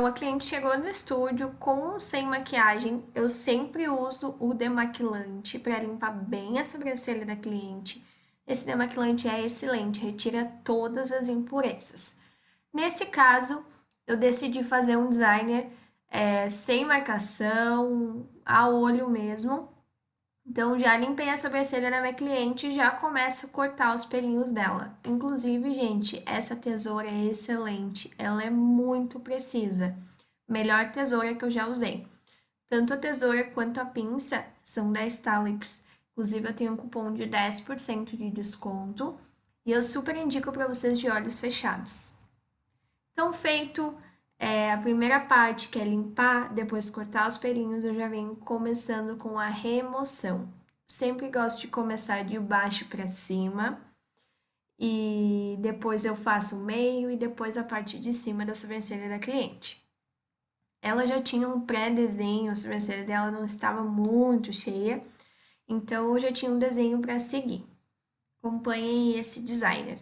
Uma cliente chegou no estúdio com ou sem maquiagem, eu sempre uso o demaquilante para limpar bem a sobrancelha da cliente. Esse demaquilante é excelente, retira todas as impurezas. Nesse caso, eu decidi fazer um designer sem marcação, a olho mesmo. Então, já limpei a sobrancelha da minha cliente e já começo a cortar os pelinhos dela. Inclusive, gente, essa tesoura é excelente, ela é muito precisa. Melhor tesoura que eu já usei. Tanto a tesoura quanto a pinça são da Stylix. Inclusive, eu tenho um cupom de 10% de desconto e eu super indico para vocês de olhos fechados. Então, feito a primeira parte, que é limpar, depois cortar os pelinhos, eu já venho começando com a remoção. Sempre gosto de começar de baixo para cima e depois eu faço o meio e depois a parte de cima da sobrancelha da cliente. Ela já tinha um pré-desenho, a sobrancelha dela não estava muito cheia, então eu já tinha um desenho para seguir. Acompanhem esse designer.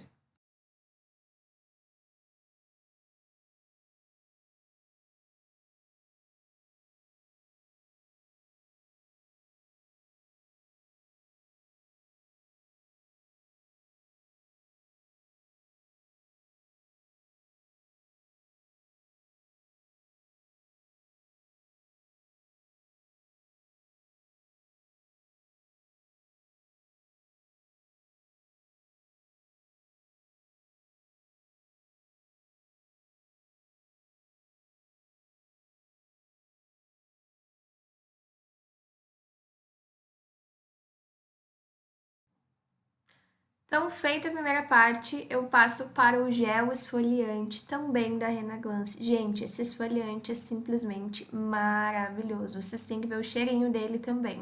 Então, feita a primeira parte, eu passo para o gel esfoliante, também da Renaglance. Gente, esse esfoliante é simplesmente maravilhoso. Vocês têm que ver o cheirinho dele também.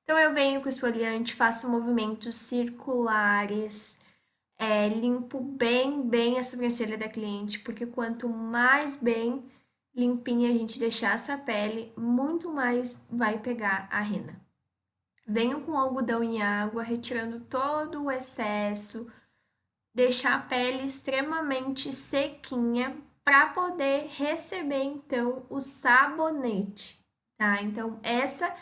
Então, eu venho com o esfoliante, faço movimentos circulares, limpo bem a sobrancelha da cliente, porque quanto mais bem limpinha a gente deixar essa pele, muito mais vai pegar a rena. Venho com algodão em água, retirando todo o excesso, deixar a pele extremamente sequinha para poder receber então o sabonete, tá? Então essa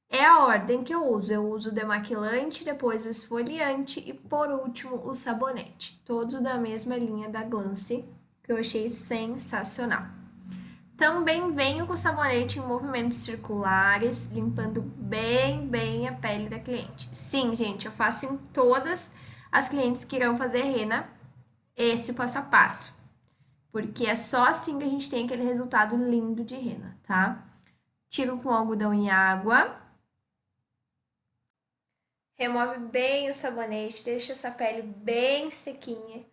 é a ordem que eu uso. Eu uso o demaquilante, depois o esfoliante e por último o sabonete. Todos da mesma linha da Glance, que eu achei sensacional. Também venho com sabonete em movimentos circulares, limpando bem a pele da cliente. Sim, gente, eu faço em todas as clientes que irão fazer rena esse passo a passo, porque é só assim que a gente tem aquele resultado lindo de rena, tá? Tiro com algodão em água, remove bem o sabonete, deixa essa pele bem sequinha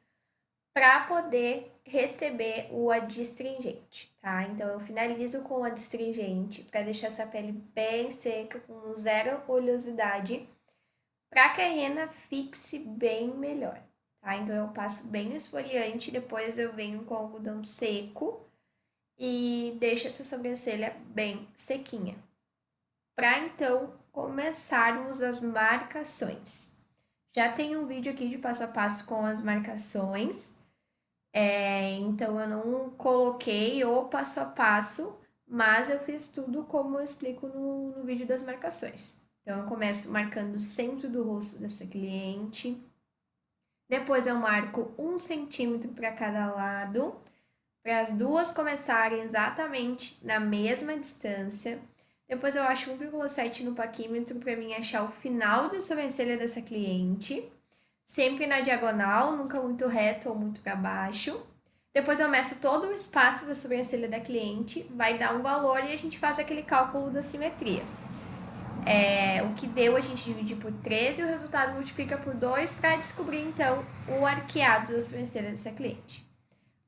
para poder receber o adstringente, tá? Então eu finalizo com o adstringente para deixar essa pele bem seca, com zero oleosidade, para que a rena fixe bem melhor, tá? Então eu passo bem o esfoliante, depois eu venho com algodão seco e deixo essa sobrancelha bem sequinha. Para então começarmos as marcações. Já tem um vídeo aqui de passo a passo com as marcações. Então eu não coloquei o passo a passo, mas eu fiz tudo como eu explico no vídeo das marcações. Então eu começo marcando o centro do rosto dessa cliente, depois eu marco 1 centímetro para cada lado, para as duas começarem exatamente na mesma distância. Depois eu acho 1,7 no paquímetro para mim achar o final da sobrancelha dessa cliente, sempre na diagonal, nunca muito reto ou muito para baixo. Depois eu meço todo o espaço da sobrancelha da cliente, vai dar um valor e a gente faz aquele cálculo da simetria. O que deu a gente divide por 13 e o resultado multiplica por 2 para descobrir então o arqueado da sobrancelha dessa cliente.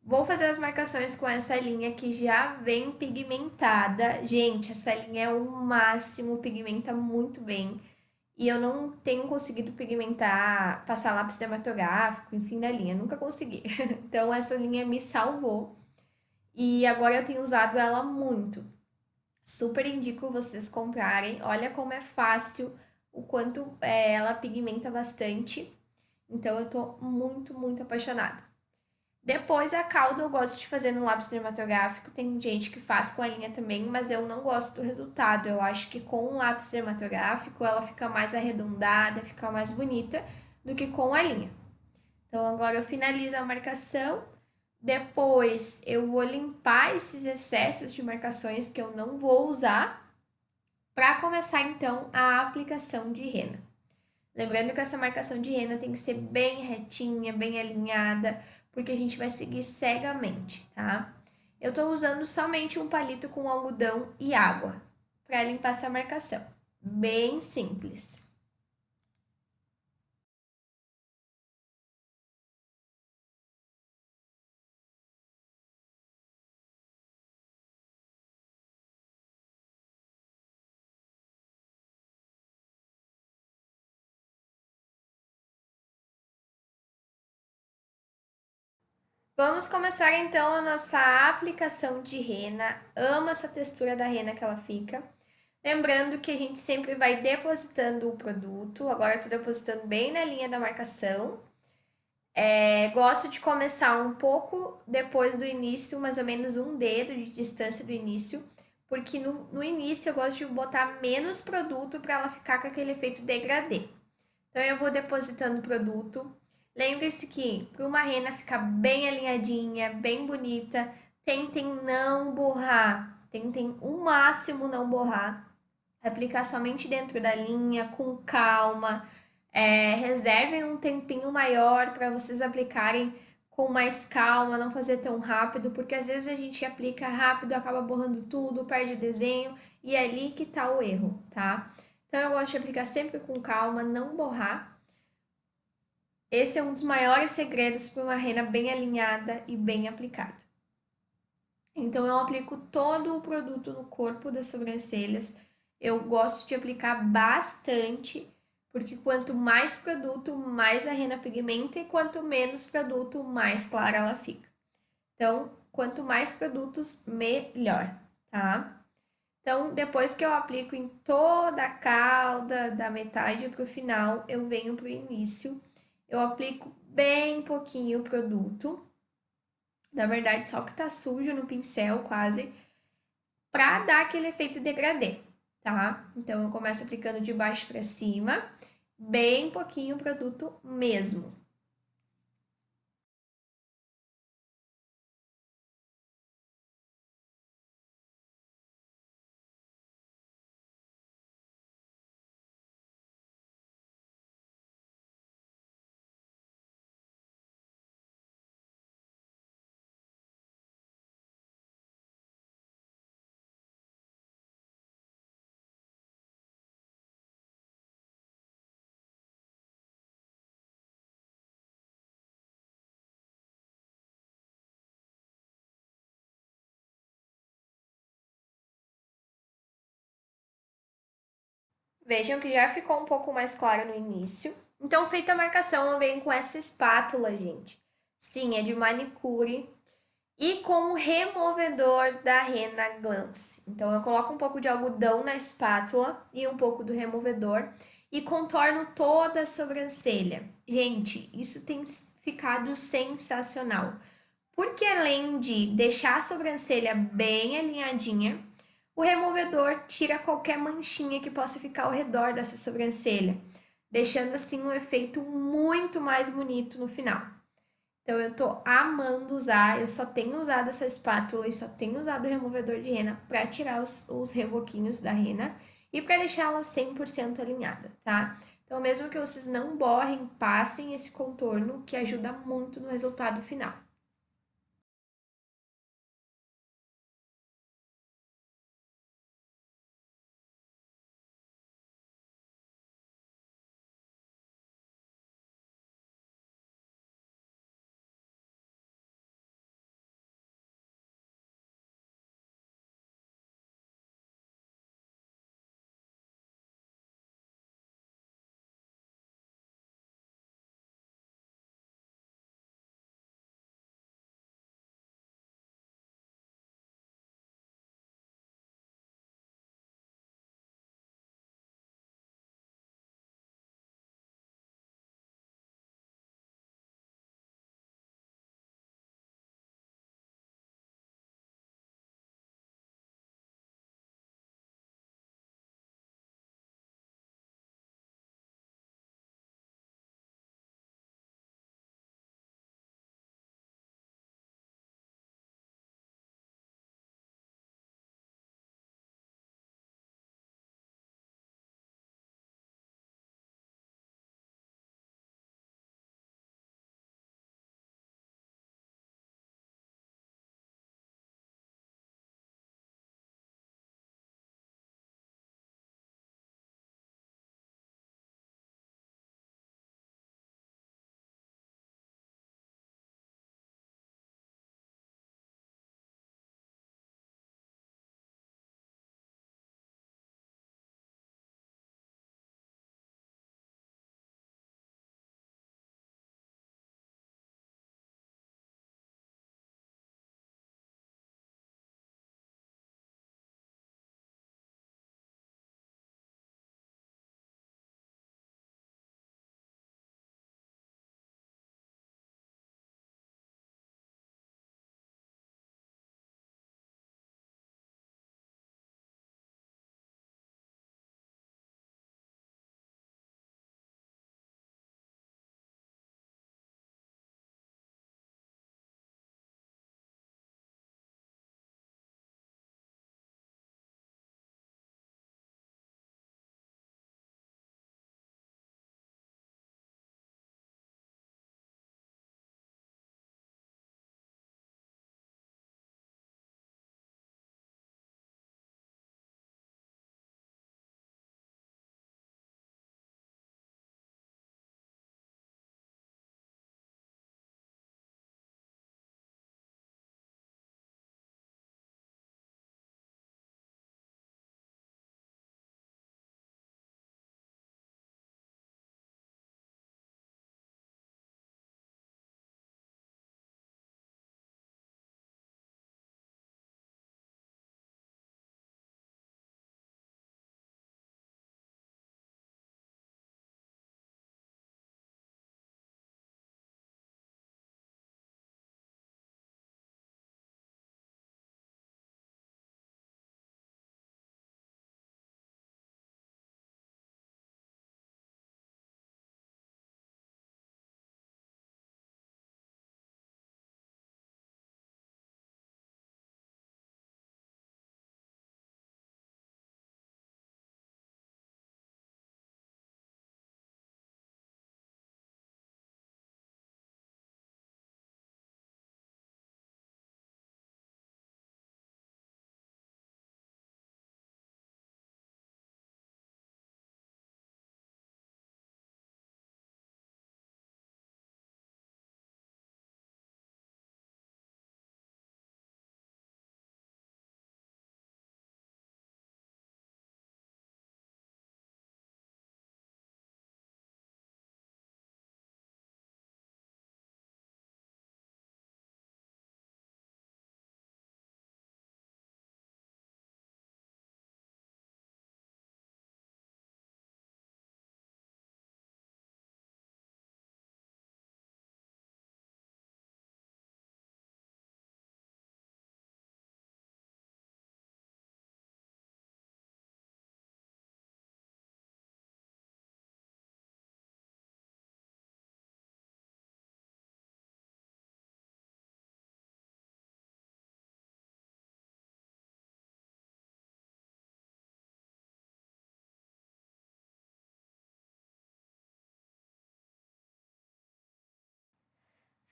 Vou fazer as marcações com essa linha que já vem pigmentada. Gente, essa linha é o máximo, pigmenta muito bem. E eu não tenho conseguido pigmentar, passar lápis dermatográfico, enfim, da linha. Nunca consegui. Então, essa linha me salvou. E agora eu tenho usado ela muito. Super indico vocês comprarem. Olha como é fácil, o quanto ela pigmenta bastante. Então, eu tô muito apaixonada. Depois a cauda eu gosto de fazer no lápis dermatográfico. Tem gente que faz com a linha também, mas eu não gosto do resultado. Eu acho que com o lápis dermatográfico ela fica mais arredondada, fica mais bonita do que com a linha. Então agora eu finalizo a marcação. Depois eu vou limpar esses excessos de marcações que eu não vou usar para começar então a aplicação de rena. Lembrando que essa marcação de rena tem que ser bem retinha, bem alinhada, porque a gente vai seguir cegamente, tá? Eu tô usando somente um palito com algodão e água para limpar essa marcação. Bem simples. Vamos começar então a nossa aplicação de rena. Amo essa textura da rena que ela fica. Lembrando que a gente sempre vai depositando o produto. Agora eu tô depositando bem na linha da marcação. Gosto de começar um pouco depois do início, mais ou menos um dedo de distância do início, porque no início eu gosto de botar menos produto para ela ficar com aquele efeito degradê. Então eu vou depositando o produto. Lembre-se que para uma rena ficar bem alinhadinha, bem bonita, tentem não borrar, tentem o máximo não borrar. Aplicar somente dentro da linha, com calma. Reservem um tempinho maior para vocês aplicarem com mais calma, não fazer tão rápido, porque às vezes a gente aplica rápido, acaba borrando tudo, perde o desenho e é ali que tá o erro, tá? Então eu gosto de aplicar sempre com calma, não borrar. Esse é um dos maiores segredos para uma rena bem alinhada e bem aplicada. Então eu aplico todo o produto no corpo das sobrancelhas. Eu gosto de aplicar bastante, porque quanto mais produto, mais a rena pigmenta e quanto menos produto, mais clara ela fica. Então, quanto mais produtos, melhor, tá? Então, depois que eu aplico em toda a cauda, da metade para o final, eu venho para o início. Eu aplico bem pouquinho o produto. Na verdade, só que tá sujo no pincel, quase, para dar aquele efeito degradê, tá? Então eu começo aplicando de baixo para cima, bem pouquinho produto mesmo. Vejam que já ficou um pouco mais claro no início. Então, feita a marcação, eu venho com essa espátula, gente. Sim, é de manicure. E com o removedor da Rena Glance. Então, eu coloco um pouco de algodão na espátula e um pouco do removedor e contorno toda a sobrancelha. Gente, isso tem ficado sensacional. Porque além de deixar a sobrancelha bem alinhadinha, o removedor tira qualquer manchinha que possa ficar ao redor dessa sobrancelha, deixando assim um efeito muito mais bonito no final. Então eu tô amando usar, eu só tenho usado essa espátula e só tenho usado o removedor de rena para tirar os reboquinhos da rena e para deixá-la 100% alinhada, tá? Então mesmo que vocês não borrem, passem esse contorno que ajuda muito no resultado final.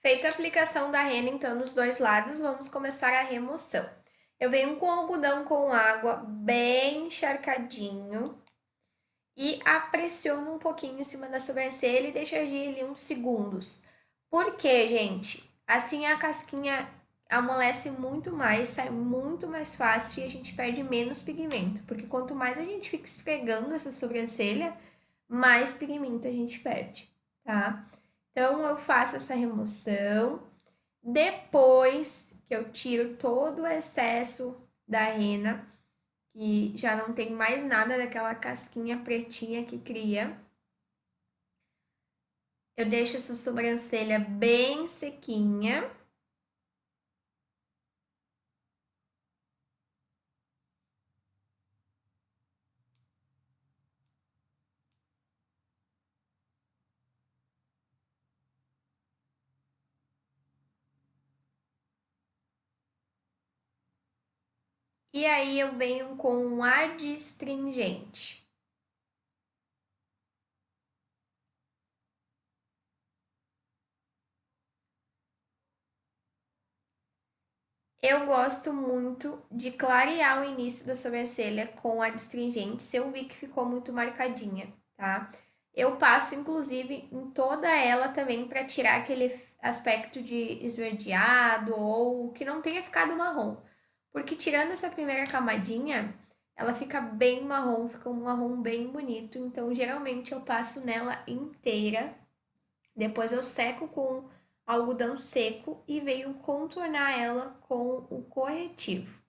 Feita a aplicação da rena, então, nos dois lados, vamos começar a remoção. Eu venho com algodão com água bem encharcadinho e apressiono um pouquinho em cima da sobrancelha e deixo agir ali uns segundos. Por quê, gente? Assim a casquinha amolece muito mais, sai muito mais fácil e a gente perde menos pigmento, porque quanto mais a gente fica esfregando essa sobrancelha, mais pigmento a gente perde, tá? Então eu faço essa remoção. Depois que eu tiro todo o excesso da rena, que já não tem mais nada daquela casquinha pretinha que cria, eu deixo essa sobrancelha bem sequinha. E aí eu venho com um adstringente. Eu gosto muito de clarear o início da sobrancelha com adstringente, se eu vi que ficou muito marcadinha, tá? Eu passo, inclusive, em toda ela também para tirar aquele aspecto de esverdeado ou que não tenha ficado marrom. Porque tirando essa primeira camadinha, ela fica bem marrom, fica um marrom bem bonito. Então, geralmente eu passo nela inteira. Depois eu seco com algodão seco e venho contornar ela com o corretivo.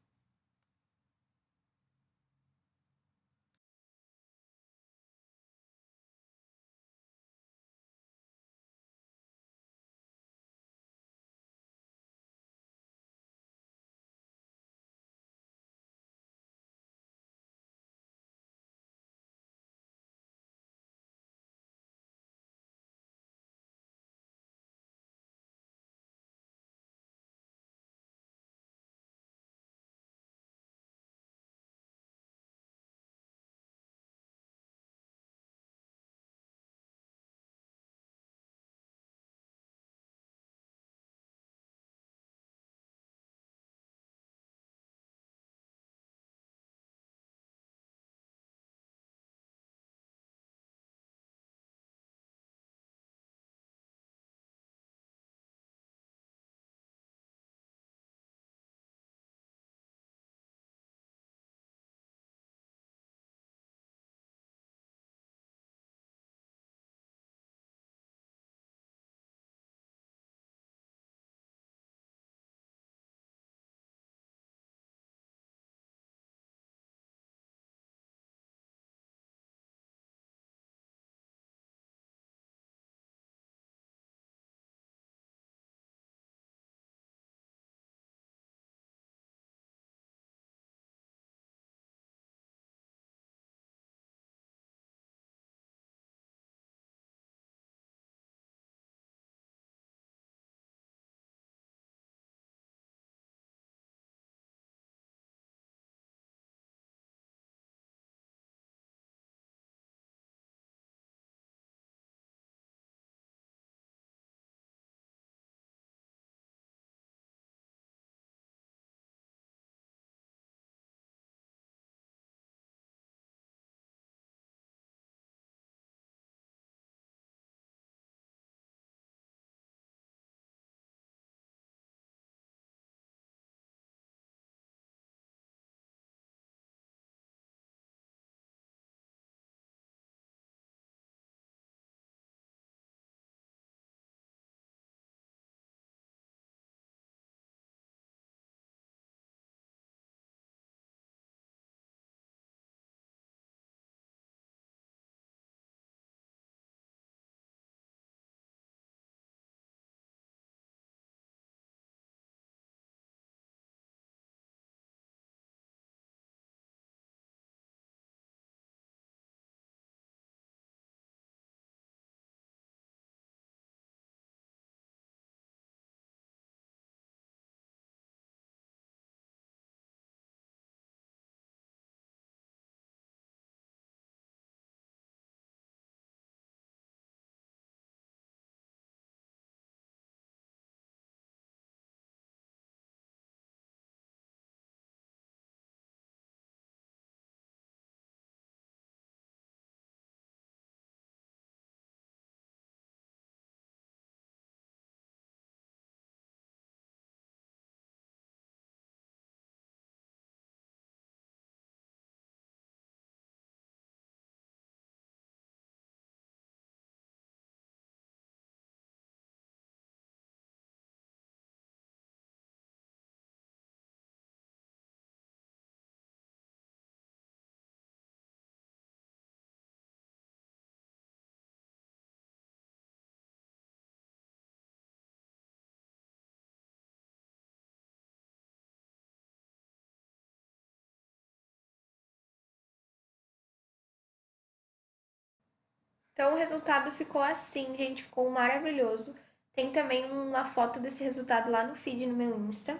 Então o resultado ficou assim, gente, ficou maravilhoso. Tem também uma foto desse resultado lá no feed no meu Insta.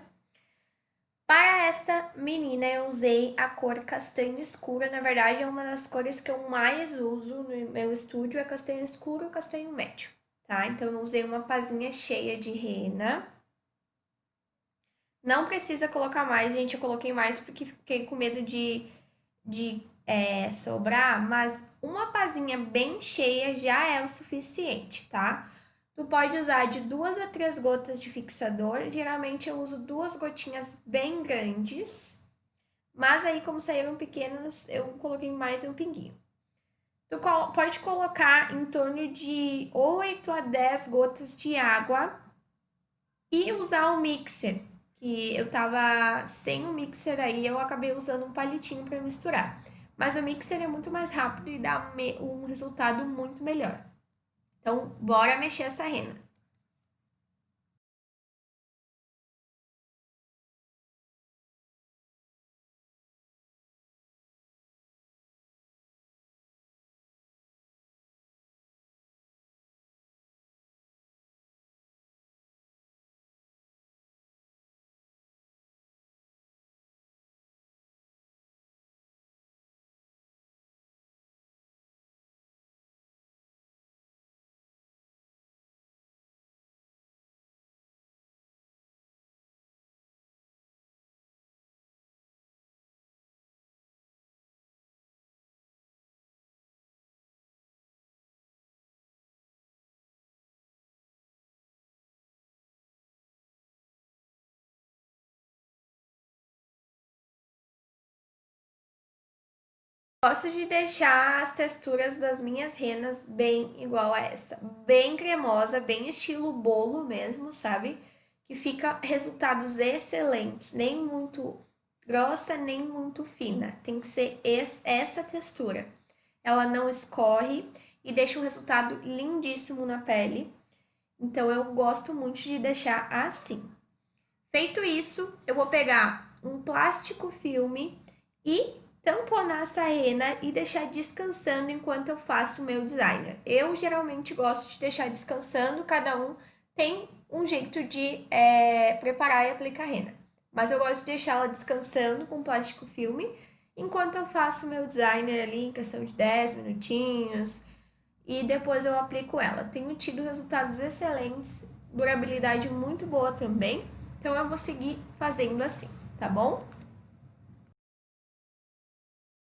Para esta menina eu usei a cor castanho escuro, na verdade é uma das cores que eu mais uso no meu estúdio, é castanho escuro ou castanho médio, tá? Então eu usei uma pazinha cheia de rena. Não precisa colocar mais, gente, eu coloquei mais porque fiquei com medo de sobrar, mas uma pazinha bem cheia já é o suficiente, tá? Tu pode usar de 2 a 3 gotas de fixador, geralmente eu uso 2 gotinhas bem grandes, mas aí como saíram pequenas, eu coloquei mais um pinguinho. Tu pode colocar em torno de 8 a 10 gotas de água e usar o mixer, que eu tava sem o mixer aí, eu acabei usando um palitinho para misturar. Mas o mixer é muito mais rápido e dá um resultado muito melhor. Então, bora mexer essa rena. Gosto de deixar as texturas das minhas renas bem igual a essa, bem cremosa, bem estilo bolo mesmo, sabe? Que fica resultados excelentes, nem muito grossa, nem muito fina. Tem que ser essa textura. Ela não escorre e deixa um resultado lindíssimo na pele. Então eu gosto muito de deixar assim. Feito isso, eu vou pegar um plástico filme e tamponar essa rena e deixar descansando enquanto eu faço o meu designer. Eu geralmente gosto de deixar descansando, cada um tem um jeito de preparar e aplicar a rena. Mas eu gosto de deixar ela descansando com plástico filme enquanto eu faço o meu designer ali em questão de 10 minutinhos e depois eu aplico ela. Tenho tido resultados excelentes, durabilidade muito boa também, então eu vou seguir fazendo assim, tá bom?